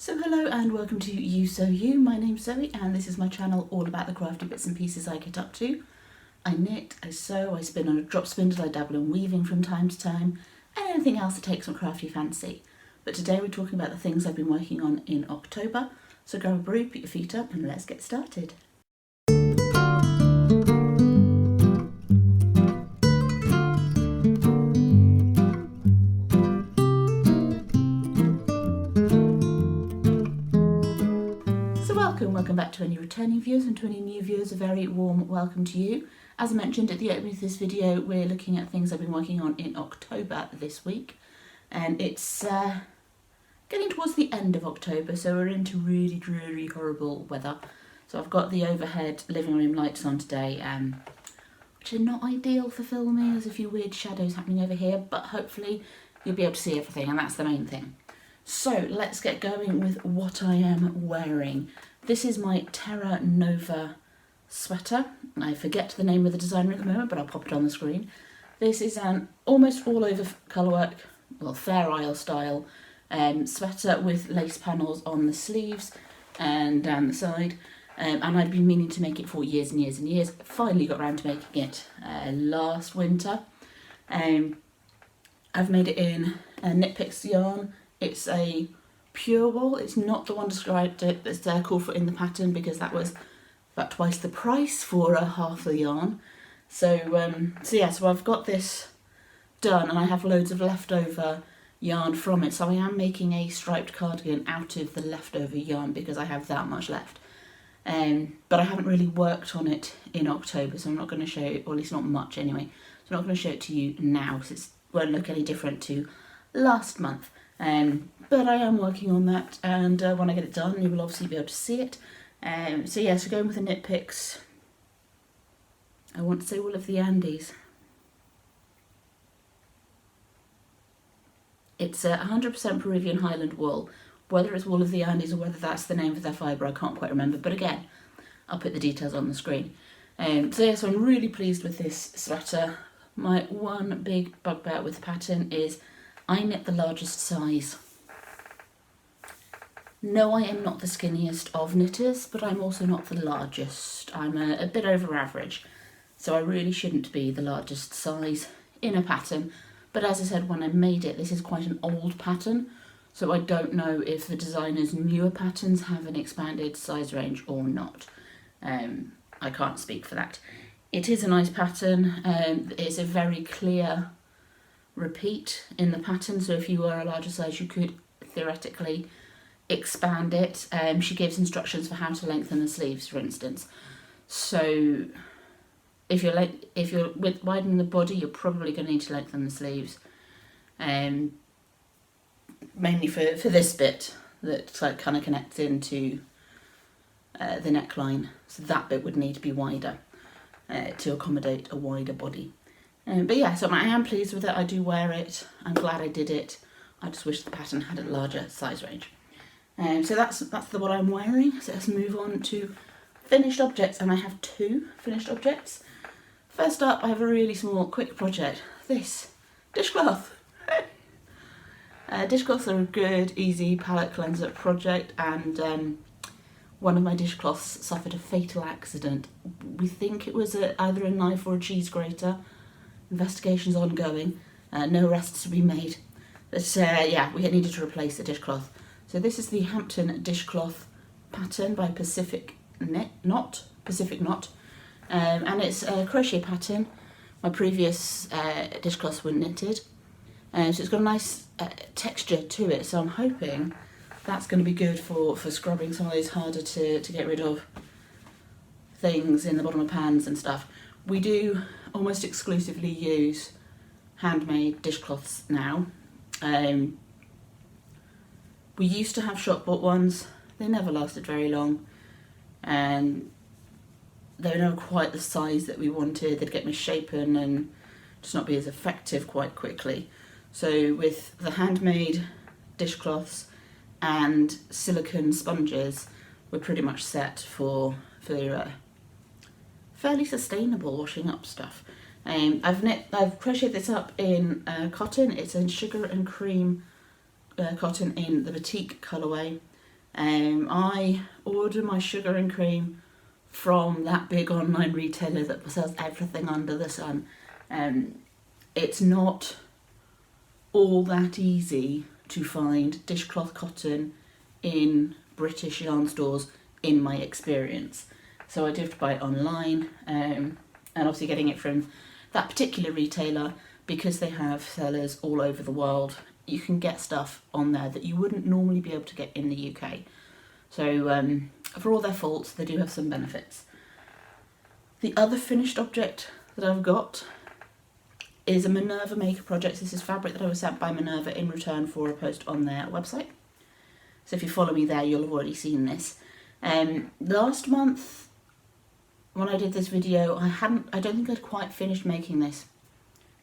So hello and welcome to Ewe Sew You. My name's Zoe and this is my channel all about the crafty bits and pieces I get up to. I knit, I sew, I spin on a drop spindle, I dabble in weaving from time to time, and anything else that takes my crafty fancy. But today we're talking about the things I've been working on in October, so grab a brew, put your feet up and let's get started. Welcome back to any returning viewers, and to any new viewers a very warm welcome to you. As I mentioned at the opening of this video, we're looking at things I've been working on in October this week, and it's getting towards the end of October, so we're into really dreary, horrible weather. So I've got the overhead living room lights on today, which are not ideal for filming. There's a few weird shadows happening over here, but hopefully you'll be able to see everything, and that's the main thing. So let's get going with what I am wearing. This is my Terra Nova sweater. I forget the name of the designer at the moment, but I'll pop it on the screen. This is an almost all over colourwork, well, Fair Isle style sweater with lace panels on the sleeves and down the side. And I'd been meaning to make it for years and years and years. Finally got around to making it last winter. I've made it in a Knit Picks yarn. It's a pure wool. It's not the one described that's called for in the pattern, because that was about twice the price for half the yarn. So I've got this done and I have loads of leftover yarn from it. So I am making a striped cardigan out of the leftover yarn because I have that much left. But I haven't really worked on it in October, so I'm not going to show it, or at least not much anyway. So I'm not going to show it to you now because it won't look any different to last month. But I am working on that, and when I get it done you will obviously be able to see it. So going with the Knit Picks, I want to say Wool of the Andes. It's 100% Peruvian Highland wool. Whether it's Wool of the Andes or whether that's the name of their fibre, I can't quite remember, but again, I'll put the details on the screen. So I'm really pleased with this sweater. My one big bugbear with the pattern is I knit the largest size. No, I am not the skinniest of knitters, but I'm also not the largest. I'm a bit over average, so I really shouldn't be the largest size in a pattern. But as I said when I made it, this is quite an old pattern, so I don't know if the designer's newer patterns have an expanded size range or not. I can't speak for that. It is a nice pattern. It's a very clear repeat in the pattern, so if you were a larger size you could theoretically expand it. She gives instructions for how to lengthen the sleeves, for instance. So if you're widening the body, you're probably going to need to lengthen the sleeves, mainly for this bit that kind of connects into the neckline. So that bit would need to be wider to accommodate a wider body. But yeah, so I am pleased with it. I do wear it. I'm glad I did it. I just wish the pattern had a larger size range. So that's what I'm wearing. So let's move on to finished objects, and I have two finished objects. First up, I have a really small, quick project. This dishcloth. Dishcloths are a good, easy palette cleanser project, and one of my dishcloths suffered a fatal accident. We think it was either a knife or a cheese grater. Investigation's ongoing, no arrests to be made. But we needed to replace the dishcloth. So this is the Hampton dishcloth pattern by Pacific Knot, and it's a crochet pattern. My previous dishcloths were knitted, so it's got a nice texture to it. So I'm hoping that's going to be good for scrubbing some of those harder to get rid of things in the bottom of pans and stuff. We do almost exclusively use handmade dishcloths now. We used to have shop bought ones. They never lasted very long, and they were never quite the size that we wanted. They'd get misshapen and just not be as effective quite quickly. So with the handmade dishcloths and silicone sponges, we're pretty much set for fairly sustainable washing up stuff. I've crocheted this up in cotton. It's in sugar and cream cotton in the batik colourway. I order my sugar and cream from that big online retailer that sells everything under the sun. It's not all that easy to find dishcloth cotton in British yarn stores, in my experience. So I do have to buy it online, and obviously getting it from that particular retailer, because they have sellers all over the world, you can get stuff on there that you wouldn't normally be able to get in the UK. So for all their faults, they do have some benefits. The other finished object that I've got is a Minerva Maker project. This is fabric that I was sent by Minerva in return for a post on their website. So if you follow me there, you'll have already seen this. Last month, when I did this video, I don't think I'd quite finished making this.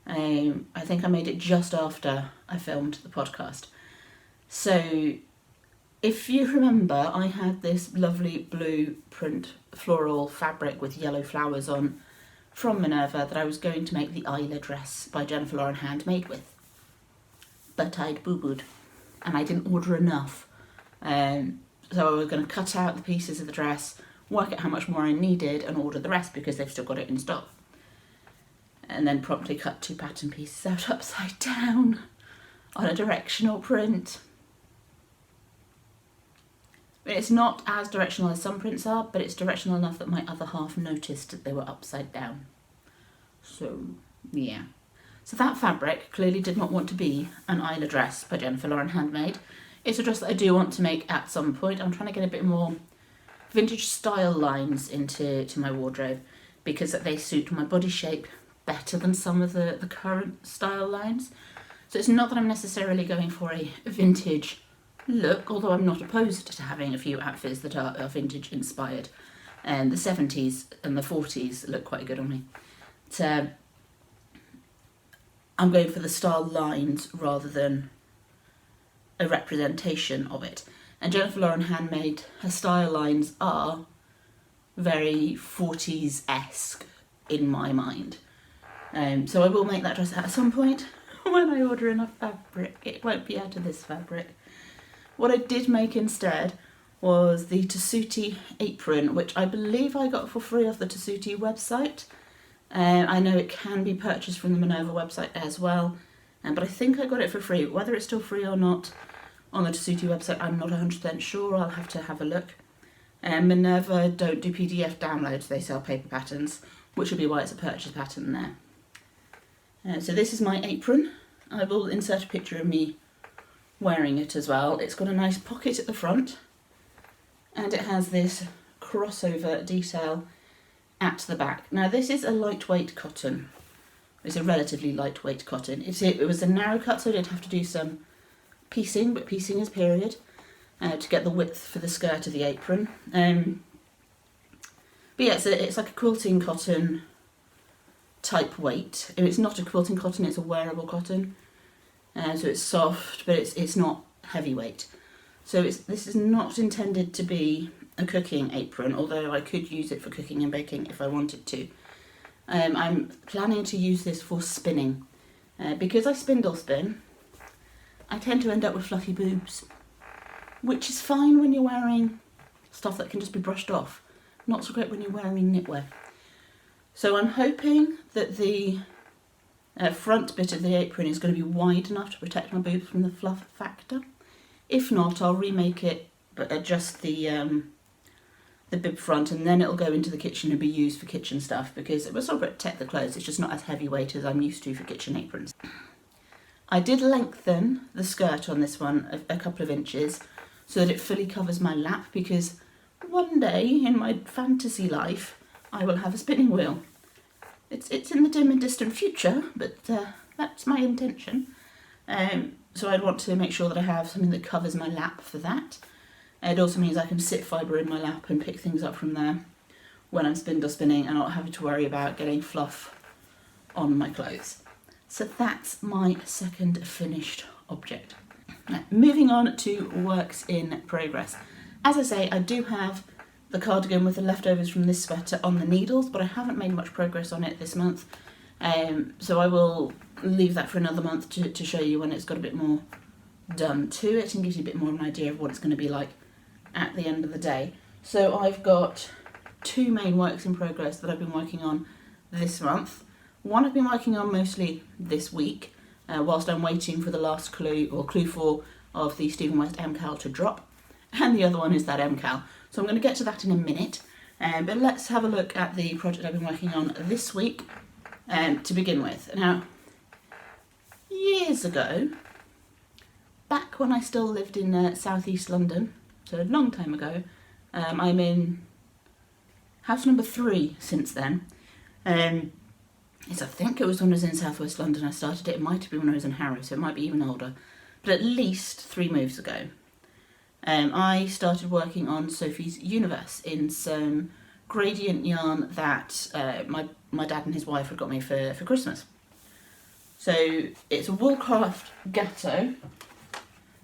I think I made it just after I filmed the podcast. So if you remember, I had this lovely blue print floral fabric with yellow flowers on from Minerva that I was going to make the Isla dress by Jennifer Lauren handmade with. But I'd boo-booed and I didn't order enough. So I was going to cut out the pieces of the dress, work out how much more I needed and order the rest because they've still got it in stock. And then promptly cut 2 pattern pieces out upside down on a directional print. It's not as directional as some prints are, but it's directional enough that my other half noticed that they were upside down. So, yeah. So that fabric clearly did not want to be an Isla dress by Jennifer Lauren handmade. It's a dress that I do want to make at some point. I'm trying to get a bit more vintage style lines into my wardrobe because they suit my body shape better than some of the current style lines. So it's not that I'm necessarily going for a vintage look, although I'm not opposed to having a few outfits that are vintage inspired. And the 70s and the 40s look quite good on me. So I'm going for the style lines rather than a representation of it. And Jennifer Lauren handmade, her style lines are very 40s-esque in my mind. So I will make that dress at some point when I order enough fabric. It won't be out of this fabric. What I did make instead was the Tessuti apron, which I believe I got for free off the Tessuti website. I know it can be purchased from the Minerva website as well, but I think I got it for free. Whether it's still free or not on the Tessuti website, I'm not 100% sure. I'll have to have a look. Minerva don't do PDF downloads, they sell paper patterns, which will be why it's a purchase pattern there. So this is my apron. I will insert a picture of me wearing it as well. It's got a nice pocket at the front and it has this crossover detail at the back. Now this is a lightweight cotton. It's a relatively lightweight cotton. It was a narrow cut, so I did have to do some piecing, but piecing is period, to get the width for the skirt of the apron. But yeah, it's like a quilting cotton type weight. It's not a quilting cotton, it's a wearable cotton. So it's soft, but it's not heavyweight. So this is not intended to be a cooking apron, although I could use it for cooking and baking if I wanted to. I'm planning to use this for spinning. Because I spindle spin, I tend to end up with fluffy boobs, which is fine when you're wearing stuff that can just be brushed off. Not so great when you're wearing knitwear. So I'm hoping that the front bit of the apron is going to be wide enough to protect my boobs from the fluff factor. If not, I'll remake it, but adjust the bib front, and then it'll go into the kitchen and be used for kitchen stuff, because it will still protect the clothes, it's just not as heavyweight as I'm used to for kitchen aprons. I did lengthen the skirt on this one a couple of inches so that it fully covers my lap, because one day in my fantasy life I will have a spinning wheel. It's in the dim and distant future, but that's my intention. So I'd want to make sure that I have something that covers my lap for that. It also means I can sit fibre in my lap and pick things up from there when I'm spindle spinning and not having to worry about getting fluff on my clothes. So that's my second finished object. Now, moving on to works in progress. As I say, I do have the cardigan with the leftovers from this sweater on the needles, but I haven't made much progress on it this month. So I will leave that for another month to show you when it's got a bit more done to it and gives you a bit more of an idea of what it's going to be like at the end of the day. So I've got 2 main works in progress that I've been working on this month. One I've been working on mostly this week, whilst I'm waiting for the last clue, or clue 4, of the Stephen West MCAL to drop. And the other one is that MCAL. So I'm going to get to that in a minute. But let's have a look at the project I've been working on this week to begin with. Now, years ago, back when I still lived in southeast London, so a long time ago, I'm in house number 3 since then. I think it was when I was in southwest London I started it. It might have been when I was in Harrow, so it might be even older. But at least 3 moves ago, I started working on Sophie's Universe in some gradient yarn that my dad and his wife had got me for Christmas. So it's a Woolcraft Gatto.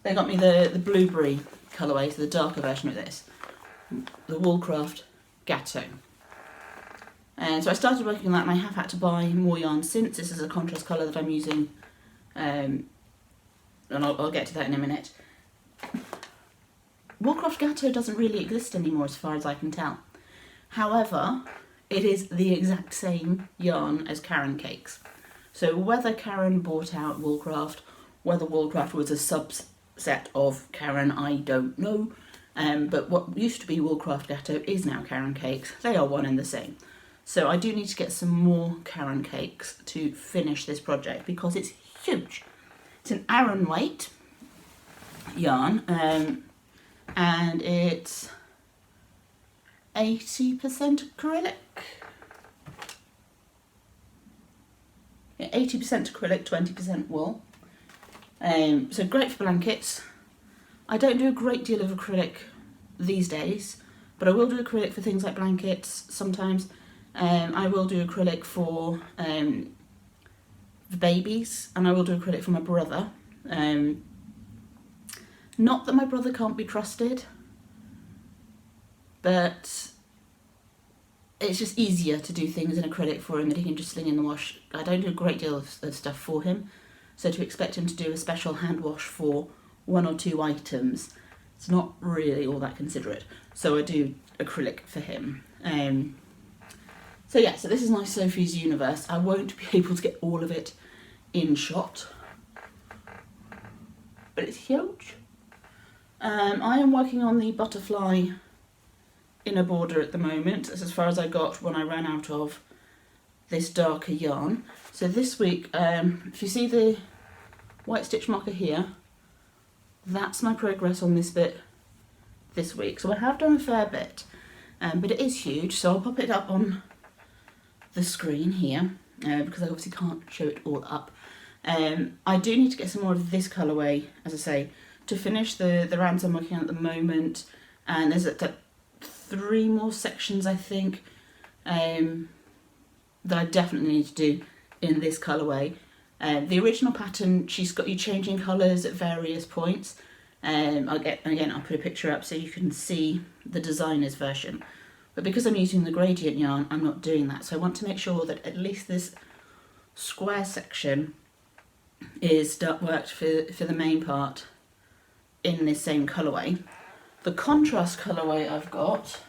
They got me the blueberry colourway, so the darker version of this. The Woolcraft Gatto. And so I started working on that, and I have had to buy more yarn since. This is a contrast colour that I'm using, and I'll get to that in a minute. Woolcraft Gatto doesn't really exist anymore as far as I can tell. However, it is the exact same yarn as Karen Cakes. So whether Karen bought out Woolcraft, whether Woolcraft was a subset of Karen, I don't know. But what used to be Woolcraft Gatto is now Karen Cakes. They are one and the same. So I do need to get some more Karen Cakes to finish this project because it's huge. It's an Aran weight yarn, and it's 80% acrylic. Yeah, 80% acrylic, 20% wool. So great for blankets. I don't do a great deal of acrylic these days, but I will do acrylic for things like blankets sometimes. I will do acrylic for the babies, and I will do acrylic for my brother. Not that my brother can't be trusted, but it's just easier to do things in acrylic for him that he can just sling in the wash. I don't do a great deal of stuff for him, so to expect him to do a special hand wash for 1 or 2 items, it's not really all that considerate. So I do acrylic for him. So yeah, so this is my Sophie's Universe. I won't be able to get all of it in shot, but it's huge. I am working on the butterfly inner border at the moment. That's as far as I got when I ran out of this darker yarn. So this week, if you see the white stitch marker here, that's my progress on this bit this week. So I have done a fair bit, but it is huge, so I'll pop it up on the screen here, because I obviously can't show it all up. I do need to get some more of this colourway, as I say, to finish the rounds I'm working on at the moment, and there's 3 more sections I think that I definitely need to do in this colourway. The original pattern, she's got you changing colours at various points. I'll put a picture up so you can see the designer's version. But because I'm using the gradient yarn, I'm not doing that. So I want to make sure that at least this square section is worked for the main part in this same colourway. The contrast colourway I've got,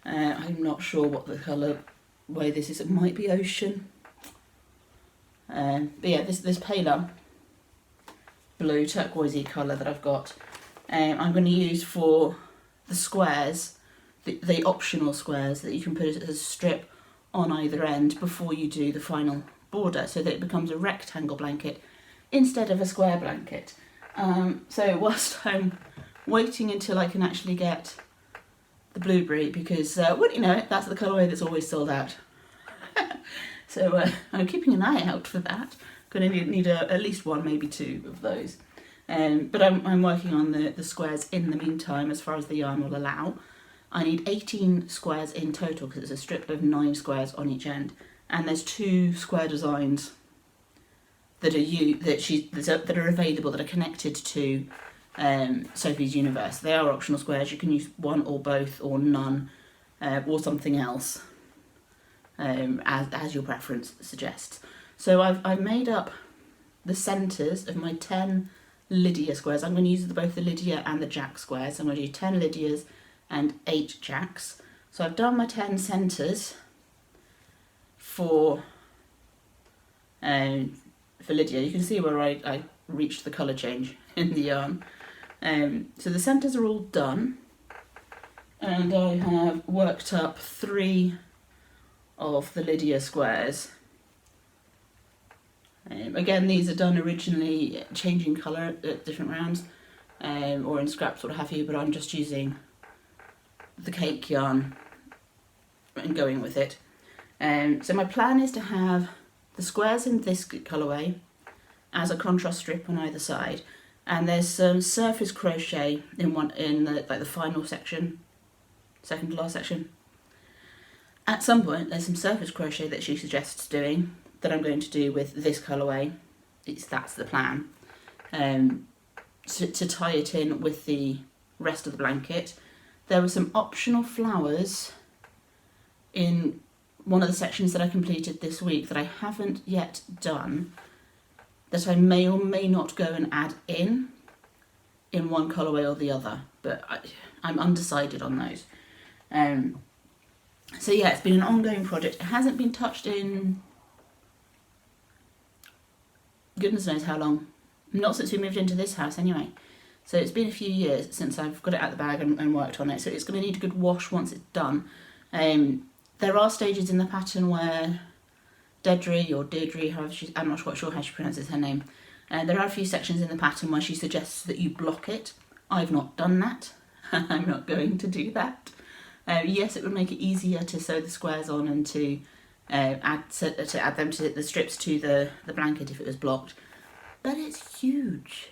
I'm not sure what the colourway this is. It might be Ocean. But yeah, this paler blue turquoisey colour that I've got, I'm going to use for the squares, the optional squares that you can put as a strip on either end before you do the final border, so that it becomes a rectangle blanket instead of a square blanket. So whilst I'm waiting until I can actually get the blueberry, because wouldn't you know it, that's the colourway that's always sold out. So I'm keeping an eye out for that. Going to need at least 1, maybe 2 of those. But I'm working on the squares in the meantime, as far as the yarn will allow. I need 18 squares in total, because it's a strip of 9 squares on each end, and there's 2 square designs that are available, that are connected to Sophie's Universe. They are optional squares. You can use 1 or both or none, or something else, as your preference suggests. So I've made up the centres of my 10 Lydia squares. I'm going to use both the Lydia and the Jack squares. I'm going to do 10 Lydias and 8 Jacks. So I've done my 10 centres for Lydia. You can see where I reached the colour change in the yarn. So the centres are all done, and I have worked up 3 of the Lydia squares. Again, these are done originally changing colour at different rounds, or in scraps, what have you, but I'm just using the cake yarn and going with it. So my plan is to have the squares in this colourway as a contrast strip on either side, and there's some surface crochet in the final section, second to last section. At some point there's some surface crochet that she suggests doing that I'm going to do with this colourway. That's the plan, to tie it in with the rest of the blanket. There were some optional flowers in one of the sections that I completed this week that I haven't yet done, that I may or may not go and add in one colourway or the other, but I'm undecided on those. So yeah, it's been an ongoing project. It hasn't been touched in goodness knows how long. Not since we moved into this house anyway. So it's been a few years since I've got it out of the bag and worked on it, so it's going to need a good wash once it's done. There are stages in the pattern where Deirdre, I'm not quite sure how she pronounces her name, there are a few sections in the pattern where she suggests that you block it. I've not done that. I'm not going to do that. Yes, it would make it easier to sew the squares on and to add them to the strips to the blanket if it was blocked, but it's huge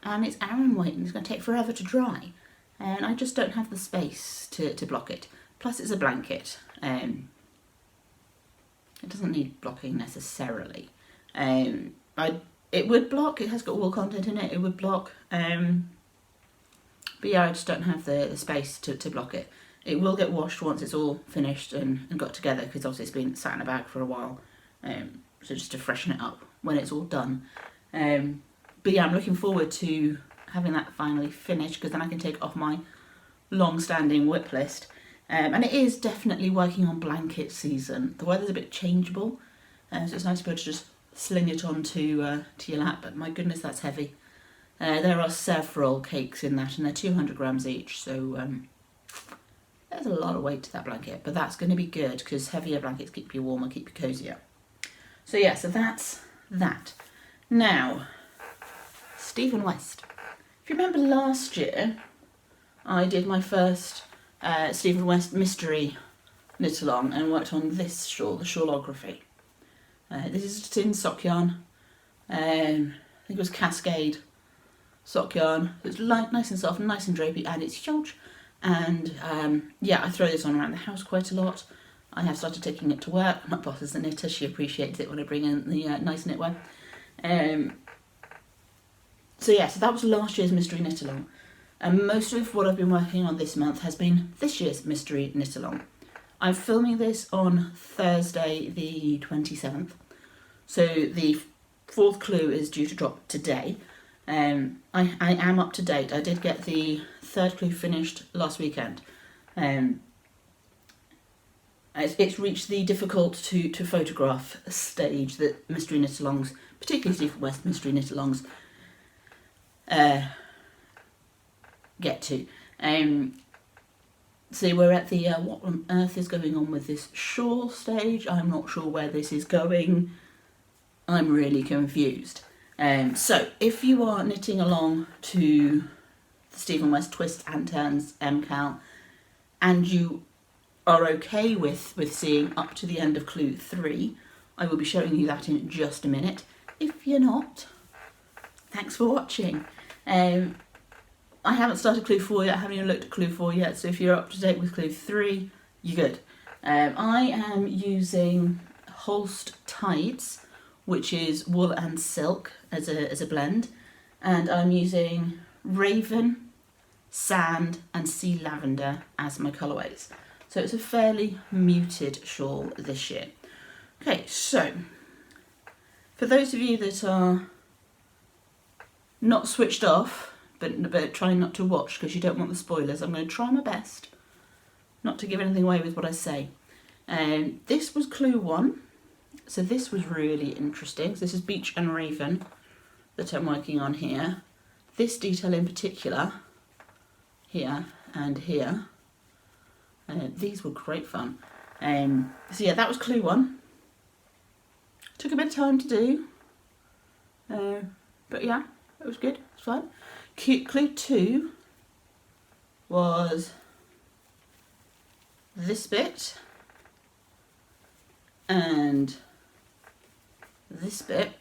and it's Aran weight and it's going to take forever to dry, and I just don't have the space to block it. Plus it's a blanket. It doesn't need blocking necessarily. It would block, it has got wool content in it, it would block, but yeah, I just don't have the space to block it. It will get washed once it's all finished and got together, because obviously it's been sat in a bag for a while, so just to freshen it up when it's all done. But yeah, I'm looking forward to having that finally finished, because then I can take off my long-standing WIP list. And it is definitely working on blanket season. The weather's a bit changeable, so it's nice to be able to just sling it onto to your lap, but my goodness, that's heavy. There are several cakes in that, and they're 200 grams each, so there's a lot of weight to that blanket, but that's going to be good, because heavier blankets keep you warmer, keep you cozier. So yeah, so that's that. Now, Stephen West. If you remember last year, I did my first Stephen West mystery knit along and worked on this shawl, the shawlography. This is tin sock yarn. I think it was Cascade sock yarn. It's light, nice and soft, and nice and drapey, and it's huge. And yeah, I throw this on around the house quite a lot. I have started taking it to work. My boss is a knitter, she appreciates it when I bring in the nice knitwear. So yeah, so that was last year's mystery knit along. And most of what I've been working on this month has been this year's mystery knit along. I'm filming this on Thursday the 27th. So the 4th clue is due to drop today. I am up to date. I did get the 3rd clue finished last weekend. It's reached the difficult to photograph stage that mystery knit alongs, particularly Stephen West mystery knit alongs, get to. So we're at the what on earth is going on with this shawl stage. I'm not sure where this is going. I'm really confused. So if you are knitting along to the Stephen West Twist and Turns MCal, and you are okay with seeing up to the end of clue 3, I will be showing you that in just a minute. If you're not, thanks for watching. I haven't started clue 4 yet, I haven't even looked at clue 4 yet, so if you're up to date with clue 3, you're good. I am using Holst Tides, which is wool and silk as a blend, and I'm using Raven, Sand and Sea Lavender as my colourways. So it's a fairly muted shawl this year. Okay, so for those of you that are not switched off, but trying not to watch because you don't want the spoilers. I'm going to try my best not to give anything away with what I say. This was clue 1, so this was really interesting. So this is Beach and Raven that I'm working on here. This detail in particular, here and here, these were great fun. So yeah, that was clue 1. Took a bit of time to do, but yeah, it was good, it was fun. Clue 2 was this bit and this bit,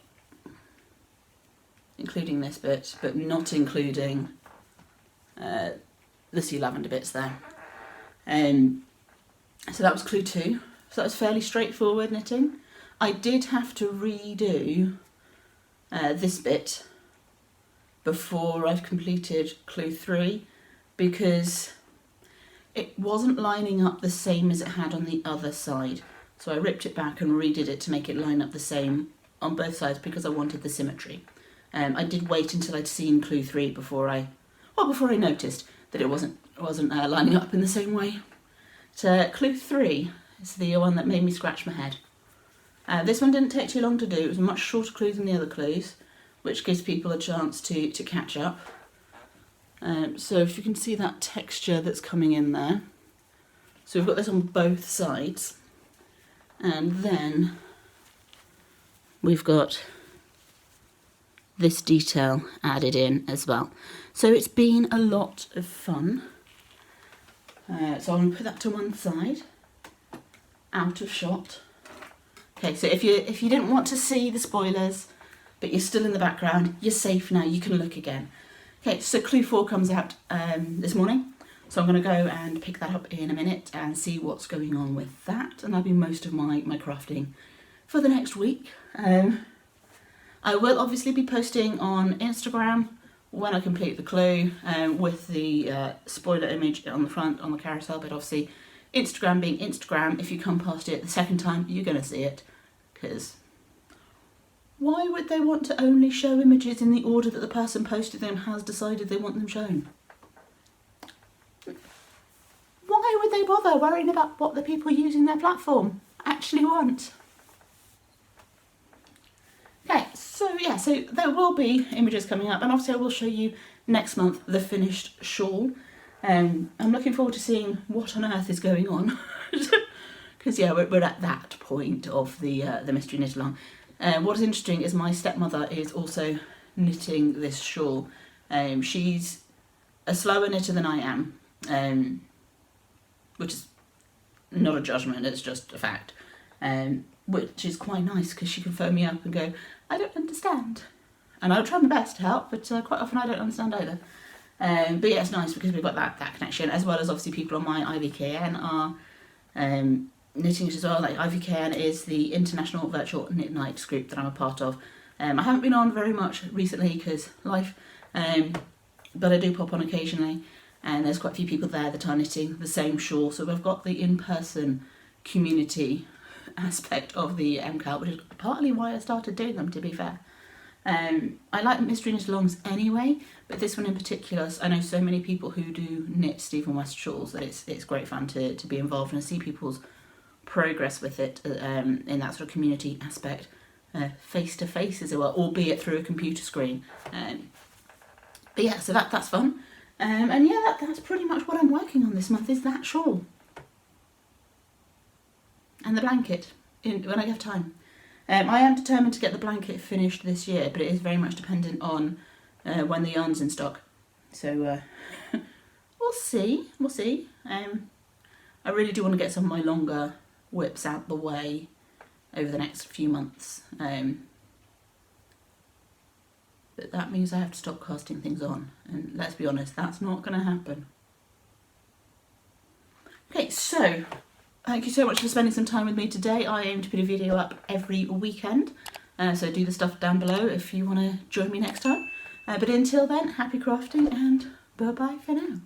including this bit, but not including the sea lavender bits there. So that was clue 2. So that was fairly straightforward knitting. I did have to redo this bit before I've completed clue 3 because it wasn't lining up the same as it had on the other side. So I ripped it back and redid it to make it line up the same on both sides because I wanted the symmetry. I did wait until I'd seen clue 3 before I noticed that it wasn't lining up in the same way. So clue 3 is the one that made me scratch my head. This one didn't take too long to do. It was a much shorter clue than the other clues, which gives people a chance to catch up. So if you can see that texture that's coming in there. So we've got this on both sides. And then we've got this detail added in as well. So it's been a lot of fun. So I'm going to put that to one side, out of shot. Okay, so if you didn't want to see the spoilers, but you're still in the background, you're safe now, you can look again. Okay, so clue 4 comes out this morning, so I'm going to go and pick that up in a minute and see what's going on with that, and that'll be most of my crafting for the next week. I will obviously be posting on Instagram when I complete the clue with the spoiler image on the front on the carousel, but obviously Instagram being Instagram, if you come past it the second time, you're going to see it, because why would they want to only show images in the order that the person posted them has decided they want them shown? Why would they bother worrying about what the people using their platform actually want? Okay, so yeah, so there will be images coming up, and obviously I will show you next month the finished shawl. I'm looking forward to seeing what on earth is going on, because yeah, we're at that point of the mystery knit along. What is interesting is my stepmother is also knitting this shawl. She's a slower knitter than I am, which is not a judgment, it's just a fact. Which is quite nice because she can phone me up and go, I don't understand. And I'll try my best to help, but quite often I don't understand either. But yeah, it's nice because we've got that connection, as well as obviously people on my IVKN are knitting it as well. Like IVKN is the International Virtual Knit Nights group that I'm a part of. I haven't been on very much recently because life, but I do pop on occasionally, and there's quite a few people there that are knitting the same shawl. So we've got the in-person community aspect of the MCAL, which is partly why I started doing them, to be fair. I like mystery knit alongs anyway, but this one in particular, I know so many people who do knit Stephen West shawls that it's great fun to be involved and see people's progress with it in that sort of community aspect, face to face as it were, albeit through a computer screen. But yeah, so that's fun. And yeah, that's pretty much what I'm working on this month, is that shawl. And the blanket, when I have time. I am determined to get the blanket finished this year, but it is very much dependent on when the yarn's in stock. So we'll see. I really do want to get some of my longer whips out the way over the next few months. But that means I have to stop casting things on, and let's be honest, that's not going to happen. Okay, so thank you so much for spending some time with me today. I aim to put a video up every weekend, so do the stuff down below if you want to join me next time. But until then, happy crafting and bye bye for now.